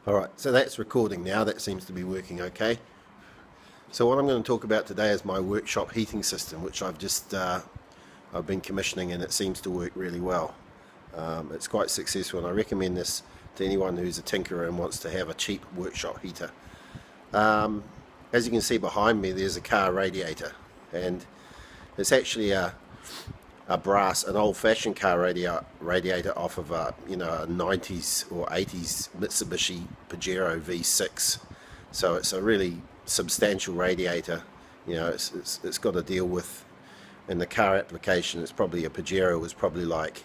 Alright, so that's recording now. That seems to be working okay. So what I'm going to talk about today is my workshop heating system, which I've been commissioning, and it seems to work really well. It's quite successful, and I recommend this to anyone who's a tinkerer and wants to have a cheap workshop heater. As you can see behind me, there's a car radiator, and it's actually an old-fashioned car radiator off of a 90s or 80s Mitsubishi Pajero V6. So it's a really substantial radiator. It's got to deal with, in the car application, it's probably a Pajero was probably like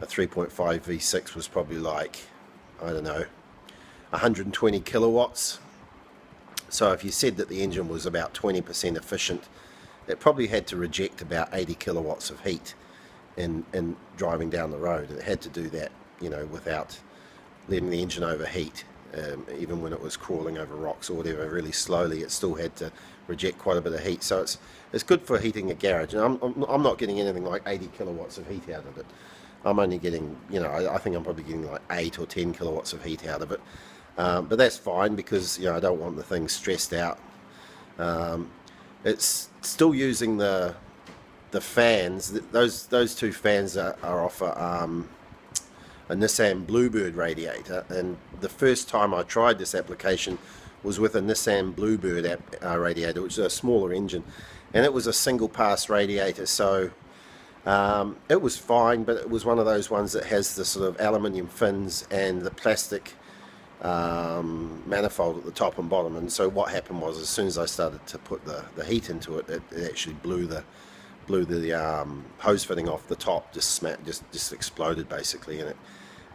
a 3.5 V6 was probably like, I don't know, 120 kilowatts. So if you said that the engine was about 20% efficient, it probably had to reject about 80 kilowatts of heat in driving down the road. And it had to do that, without letting the engine overheat. Even when it was crawling over rocks or whatever really slowly, it still had to reject quite a bit of heat. So it's good for heating a garage. And I'm not getting anything like 80 kilowatts of heat out of it. I'm only getting, I think I'm probably getting like 8 or 10 kilowatts of heat out of it. But that's fine because, I don't want the thing stressed out. It's still using the fans. Those two fans are off a Nissan Bluebird radiator, and the first time I tried this application was with a Nissan Bluebird radiator, which is a smaller engine, and it was a single pass radiator. So it was fine, but it was one of those ones that has the sort of aluminium fins and the plastic manifold at the top and bottom. And so what happened was, as soon as I started to put the heat into it, it actually blew the hose fitting off the top, just exploded basically, and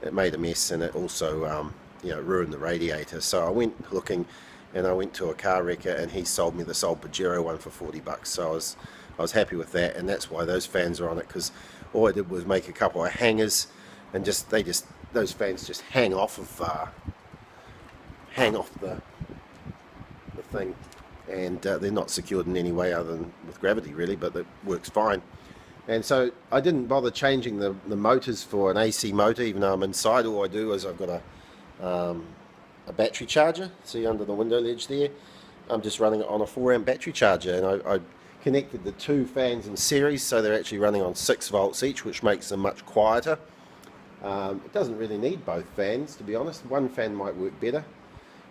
it made a mess, and it also ruined the radiator. So I went looking, and I went to a car wrecker, and he sold me this old Pajero one for 40 bucks. So I was happy with that, and that's why those fans are on it, because all I did was make a couple of hangers, and those fans just hang off the thing, and they're not secured in any way other than with gravity really, but it works fine. And so I didn't bother changing the motors for an AC motor, even though I'm inside. All I do is I've got a battery charger, see under the window ledge there. I'm just running it on a 4-amp battery charger, and I connected the two fans in series, so they're actually running on 6 volts each, which makes them much quieter. It doesn't really need both fans, to be honest. One fan might work better,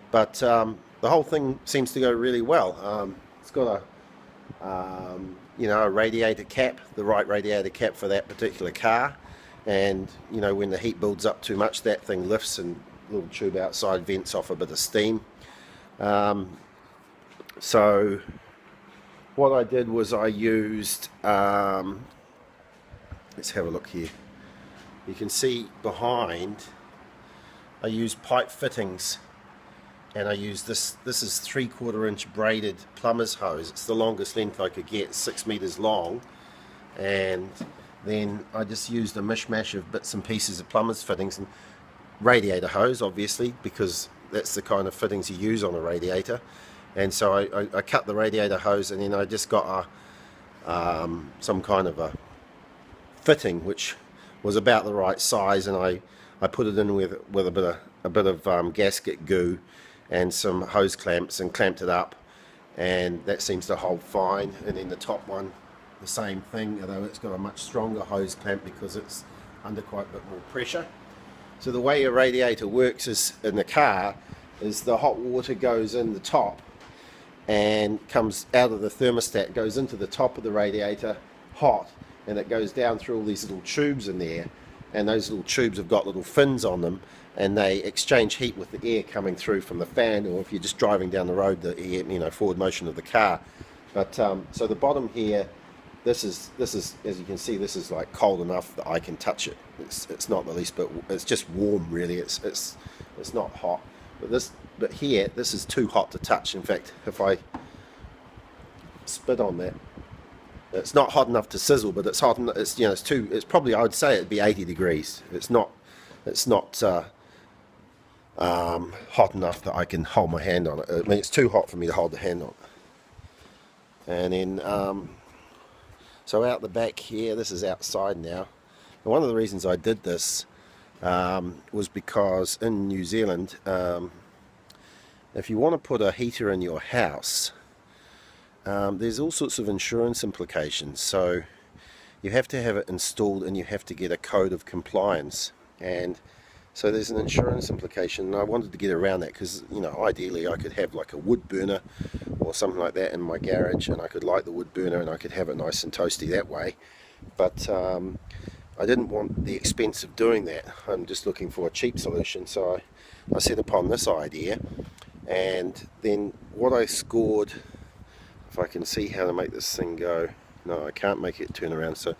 but the whole thing seems to go really well. It's got a radiator cap, the right radiator cap for that particular car, and when the heat builds up too much, that thing lifts, and a little tube outside vents off a bit of steam. So what I did was I used, let's have a look here. You can see behind, I used pipe fittings, and I used this is 3/4 inch braided plumber's hose. It's the longest length I could get, 6 meters long, and then I just used a mishmash of bits and pieces of plumber's fittings and radiator hose, obviously, because that's the kind of fittings you use on a radiator. And so I cut the radiator hose, and then I just got some kind of a fitting which was about the right size, and I put it in with a bit of gasket goo and some hose clamps, and clamped it up, and that seems to hold fine. And then the top one, the same thing, although it's got a much stronger hose clamp because it's under quite a bit more pressure. So the way a radiator works is, in the car, is the hot water goes in the top and comes out of the thermostat, goes into the top of the radiator hot, and it goes down through all these little tubes in there, and those little tubes have got little fins on them, and they exchange heat with the air coming through from the fan, or if you're just driving down the road, the air, forward motion of the car. But so the bottom here, this is as you can see, this is like cold enough that I can touch it. It's not the least bit, it's just warm really. It's not hot. But here, this is too hot to touch. In fact, if I spit on that, it's not hot enough to sizzle, but it's hot. It's probably, I would say it'd be 80 degrees. It's not hot enough that I can hold my hand on it. I mean, it's too hot for me to hold the hand on. And then, so out the back here, this is outside now. And one of the reasons I did this was because in New Zealand, if you want to put a heater in your house, there's all sorts of insurance implications. So you have to have it installed and you have to get a code of compliance, and so there's an insurance implication, and I wanted to get around that because, you know, ideally I could have like a wood burner or something like that in my garage, and I could light the wood burner and I could have it nice and toasty that way. But I didn't want the expense of doing that. I'm just looking for a cheap solution, so I set upon this idea. And then what I scored, if I can see how to make this thing go, no, I can't make it turn around. So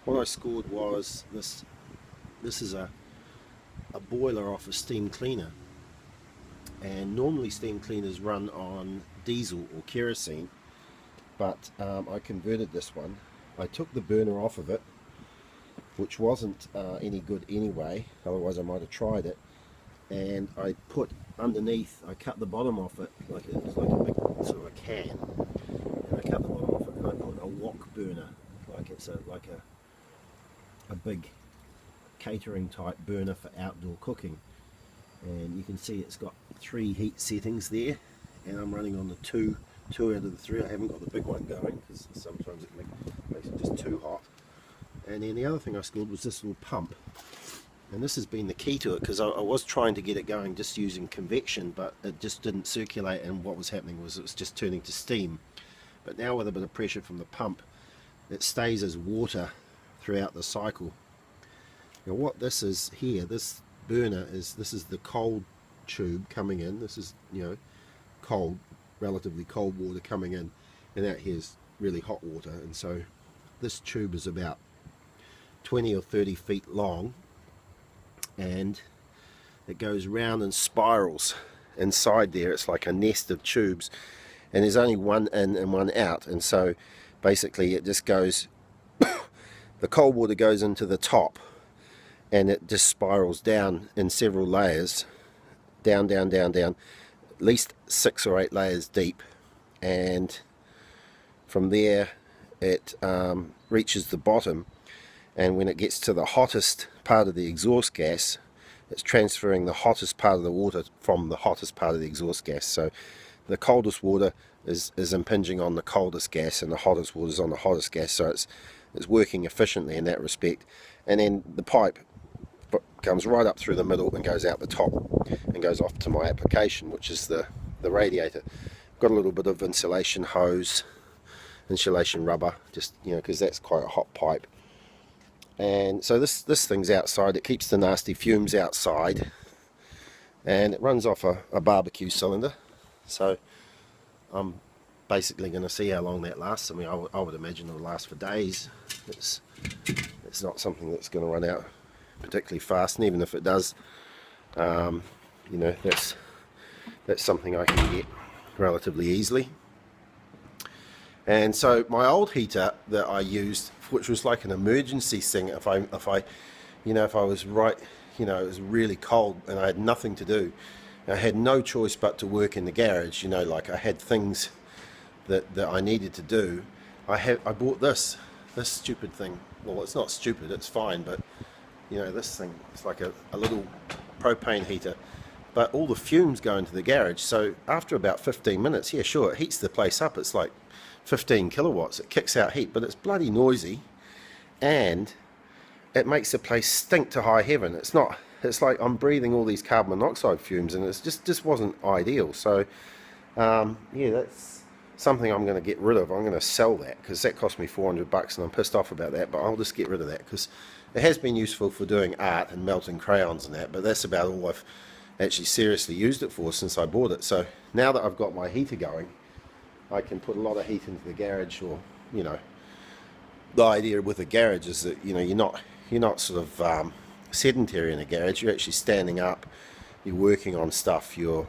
what I scored was this is a boiler off a steam cleaner, and normally steam cleaners run on diesel or kerosene, but I converted this one. I took the burner off of it, which wasn't any good anyway, otherwise I might have tried it, and I put underneath, I cut the bottom off it like it was like a big sort of a can, and I cut the bottom off it and I put a wok burner, like it's like a big catering type burner for outdoor cooking. And you can see it's got 3 heat settings there, and I'm running on the two out of the 3. I haven't got the big one going because sometimes it makes it just too hot. And then the other thing I scored was this little pump, and this has been the key to it, because I was trying to get it going just using convection, but it just didn't circulate, and what was happening was it was just turning to steam. But now with a bit of pressure from the pump, it stays as water throughout the cycle. Now what this is here, this burner is, this is the cold tube coming in. This is, you know, cold, relatively cold water coming in, and out here's really hot water. And so this tube is about 20 or 30 feet long, and it goes round and spirals inside there. It's like a nest of tubes, and there's only one in and one out, and so basically it just goes the cold water goes into the top, and it just spirals down in several layers, down, at least 6 or 8 layers deep, and from there it reaches the bottom, and when it gets to the hottest part of the exhaust gas, it's transferring the hottest part of the water from the hottest part of the exhaust gas. So the coldest water is impinging on the coldest gas, and the hottest water is on the hottest gas, so it's working efficiently in that respect. And then the pipe comes right up through the middle and goes out the top and goes off to my application, which is the radiator. Got a little bit of insulation hose, insulation rubber, just, you know, because that's quite a hot pipe. And so this thing's outside. It keeps the nasty fumes outside, and it runs off a barbecue cylinder. So I'm basically going to see how long that lasts. I mean, I would imagine it'll last for days. It's not something that's going to run out particularly fast, and even if it does, you know, that's something I can get relatively easily. And so my old heater that I used, which was like an emergency thing, if I was right, you know, it was really cold and I had nothing to do, I had no choice but to work in the garage, you know, like I had things that I needed to do. I bought this stupid thing. Well, it's not stupid, it's fine, but you know, this thing, it's like a little propane heater, but all the fumes go into the garage. So after about 15 minutes, yeah, sure, it heats the place up. It's like 15 kilowatts. It kicks out heat, but it's bloody noisy, and it makes the place stink to high heaven. It's like I'm breathing all these carbon monoxide fumes, and it's just wasn't ideal. So yeah, that's something I'm going to get rid of. I'm going to sell that, because that cost me $400, and I'm pissed off about that, but I'll just get rid of that, because it has been useful for doing art and melting crayons and that, but that's about all I've actually seriously used it for since I bought it. So now that I've got my heater going, I can put a lot of heat into the garage. Or, you know, the idea with a garage is that, you know, you're not sort of sedentary in a garage. You're actually standing up, you're working on stuff, you're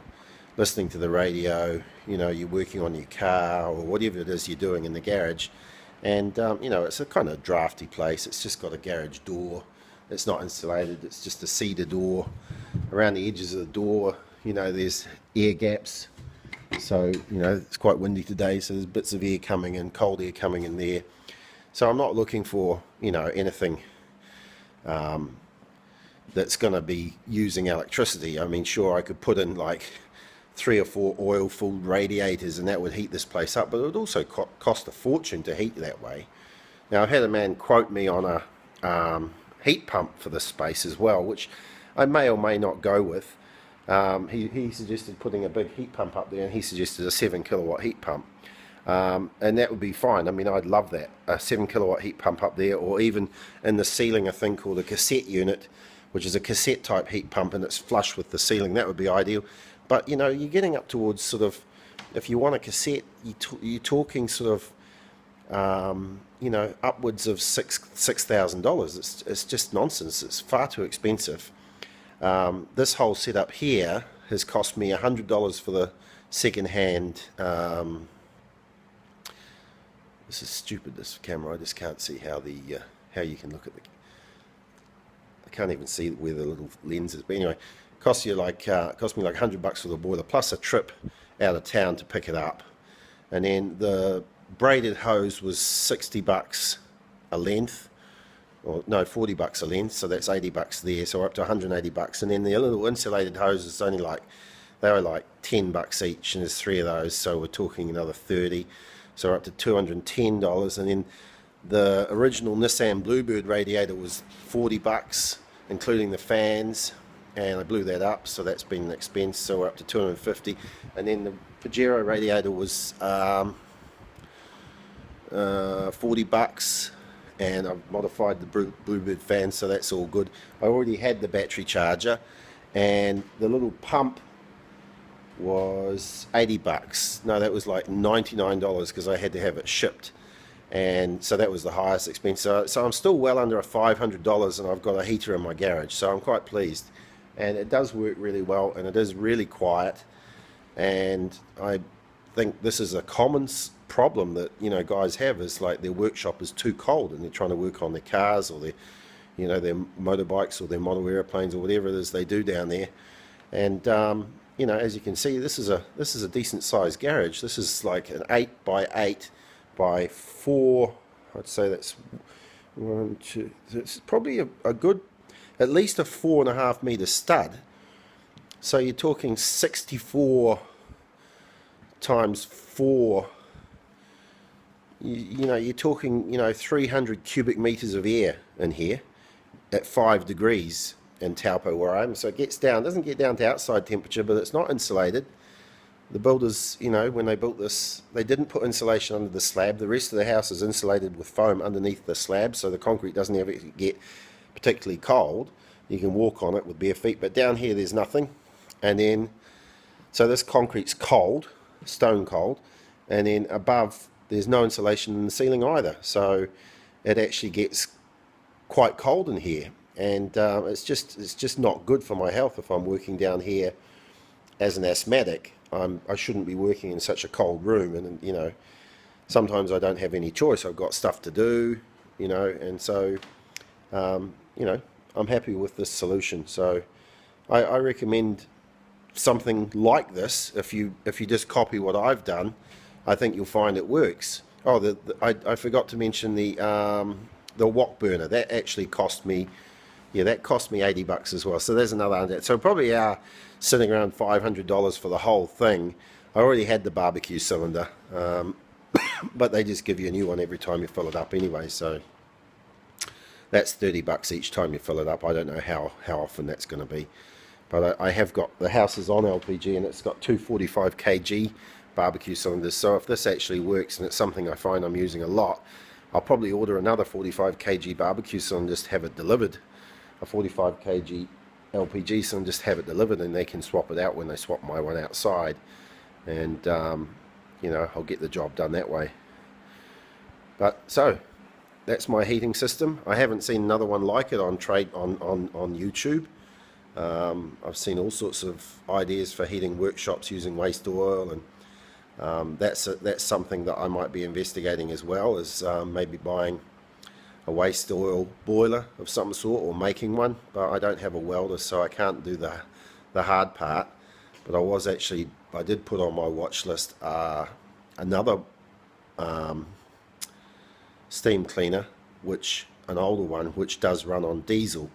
listening to the radio, you know, you're working on your car or whatever it is you're doing in the garage. And you know, it's a kind of drafty place. It's just got a garage door. It's not insulated. It's just a cedar door. Around the edges of the door, you know, there's air gaps. So, you know, it's quite windy today, so there's bits of air coming in, cold air coming in there. So I'm not looking for, you know, anything that's going to be using electricity. I mean, sure, I could put in like 3 or 4 oil-filled radiators and that would heat this place up, but it would also cost a fortune to heat that way. Now, I've had a man quote me on a heat pump for this space as well, which I may or may not go with. He suggested putting a big heat pump up there, and he suggested a 7 kilowatt heat pump. And that would be fine. I mean, I'd love that, a 7 kilowatt heat pump up there, or even in the ceiling a thing called a cassette unit, which is a cassette type heat pump and it's flush with the ceiling. That would be ideal. But you know, you're getting up towards sort of, if you want a cassette, you're talking sort of you know, upwards of $6,000. It's just nonsense. It's far too expensive. This whole setup here has cost me $100 for the second-hand. This is stupid, this camera. I just can't see how the how you can look at the. I can't even see where the little lens is. But anyway, cost me like $100 for the boiler plus a trip out of town to pick it up, and then the braided hose was $60 a length, or no, $40 a length, so that's $80 there, so we're up to $180, and then the little insulated hose is only like, they were like $10 each, and there's 3 of those, so we're talking another 30, so we're up to $210, and then the original Nissan Bluebird radiator was $40, including the fans, and I blew that up, so that's been an expense, so we're up to $250, and then the Pajero radiator was $40, and I've modified the Bluebird fan, so that's all good. I already had the battery charger, and the little pump was $80. No, that was like $99 because I had to have it shipped, and so that was the highest expense. So I'm still well under $500, and I've got a heater in my garage, so I'm quite pleased. And it does work really well, and it is really quiet, and I think this is a common problem that, you know, guys have, is like their workshop is too cold and they're trying to work on their cars or their, you know, their motorbikes or their model airplanes or whatever it is they do down there. And you know, as you can see, this is a decent sized garage. This is like an 8 by 8 by 4. I'd say that's 1, 2. It's probably a good, at least a 4.5 meter stud. So you're talking 64 times 4. You know, you're talking, you know, 300 cubic meters of air in here at 5 degrees in Taupo where I am. So it gets down, doesn't get down to outside temperature, but it's not insulated. The builders, you know, when they built this, they didn't put insulation under the slab. The rest of the house is insulated with foam underneath the slab, so the concrete doesn't ever get particularly cold. You can walk on it with bare feet, but down here there's nothing. And then, so this concrete's cold, stone cold, and then above there's no insulation in the ceiling either, so it actually gets quite cold in here, and it's just not good for my health. If I'm working down here as an asthmatic, I shouldn't be working in such a cold room, and you know, sometimes I don't have any choice. I've got stuff to do, you know, and so you know, I'm happy with this solution. So I recommend something like this. If you just copy what I've done, I think you'll find it works. Oh, I forgot to mention the wok burner. That actually cost me, yeah, that cost me $80 as well. So there's another 100. So probably are sitting around $500 for the whole thing. I already had the barbecue cylinder, but they just give you a new one every time you fill it up anyway. So that's $30 each time you fill it up. I don't know how often that's going to be, but I have got, the house is on LPG and it's got 245 kg barbecue cylinders. So if this actually works, and it's something I find I'm using a lot, I'll probably order another 45 kg barbecue cylinder, just have it delivered, a 45 kg LPG cylinder, just have it delivered, and they can swap it out when they swap my one outside, and you know, I'll get the job done that way. But so that's my heating system. I haven't seen another one like it on YouTube. I've seen all sorts of ideas for heating workshops using waste oil, and that's something that I might be investigating as well, as maybe buying a waste oil boiler of some sort, or making one. But I don't have a welder, so I can't do the hard part. But I did put on my watch list another steam cleaner, an older one, which does run on diesel,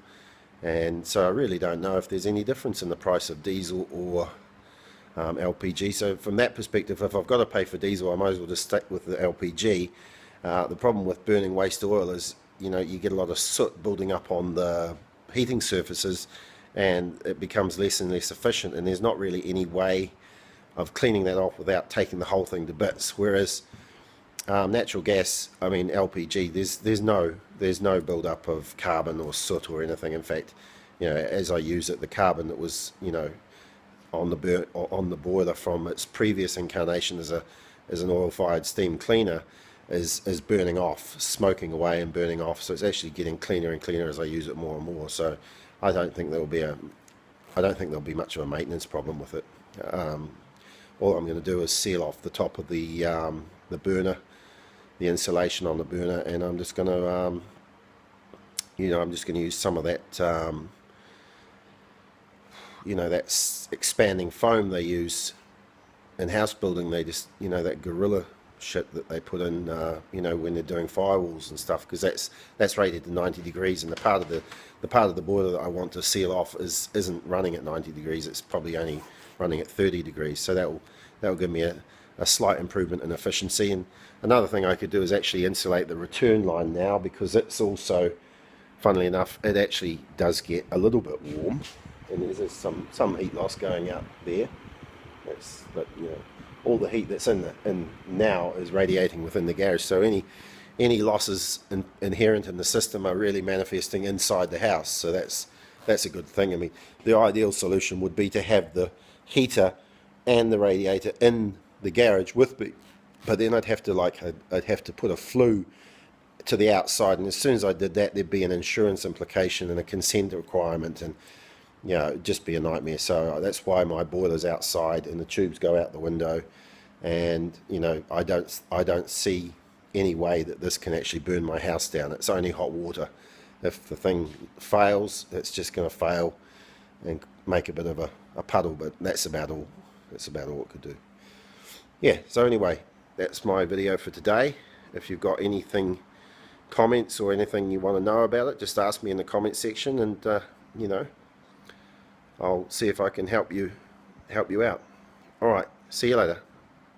and so I really don't know if there's any difference in the price of diesel or LPG. So from that perspective, if I've got to pay for diesel, I might as well just stick with the LPG. The problem with burning waste oil is, you get a lot of soot building up on the heating surfaces, and it becomes less and less efficient, and there's not really any way of cleaning that off without taking the whole thing to bits. Whereas natural gas, I mean LPG, there's no build up of carbon or soot or anything. In fact, as I use it, the carbon that was on the boiler from its previous incarnation as an oil-fired steam cleaner is burning off, smoking away and burning off. So it's actually getting cleaner and cleaner as I use it more and more. So I don't think there'll be much of a maintenance problem with it. All I'm going to do is seal off the top of the burner, the insulation on the burner, and I'm just going to use some of that that expanding foam they use in house building. They just that gorilla shit that they put in when they're doing firewalls and stuff, because that's rated to 90 degrees, and the part of the boiler that I want to seal off isn't running at 90 degrees. It's probably only running at 30 degrees, so that'll give me a slight improvement in efficiency. And another thing I could do is actually insulate the return line now, because it's also, funnily enough, it actually does get a little bit warm, and there's some heat loss going out there. But all the heat that's in now is radiating within the garage, so any losses inherent in the system are really manifesting inside the house. So that's a good thing. I mean, the ideal solution would be to have the heater and the radiator in the garage with me, but then I'd have to put a flue to the outside, and as soon as I did that, there'd be an insurance implication and a consent requirement, and it'd just be a nightmare. So that's why my boiler's outside and the tubes go out the window, and I don't see any way that this can actually burn my house down. It's only hot water. If the thing fails, it's just going to fail and make a bit of a puddle, but that's about all it could do. Yeah, so anyway, that's my video for today. If you've got anything, comments or anything you want to know about it, just ask me in the comment section, and I'll see if I can help you out. All right, see you later.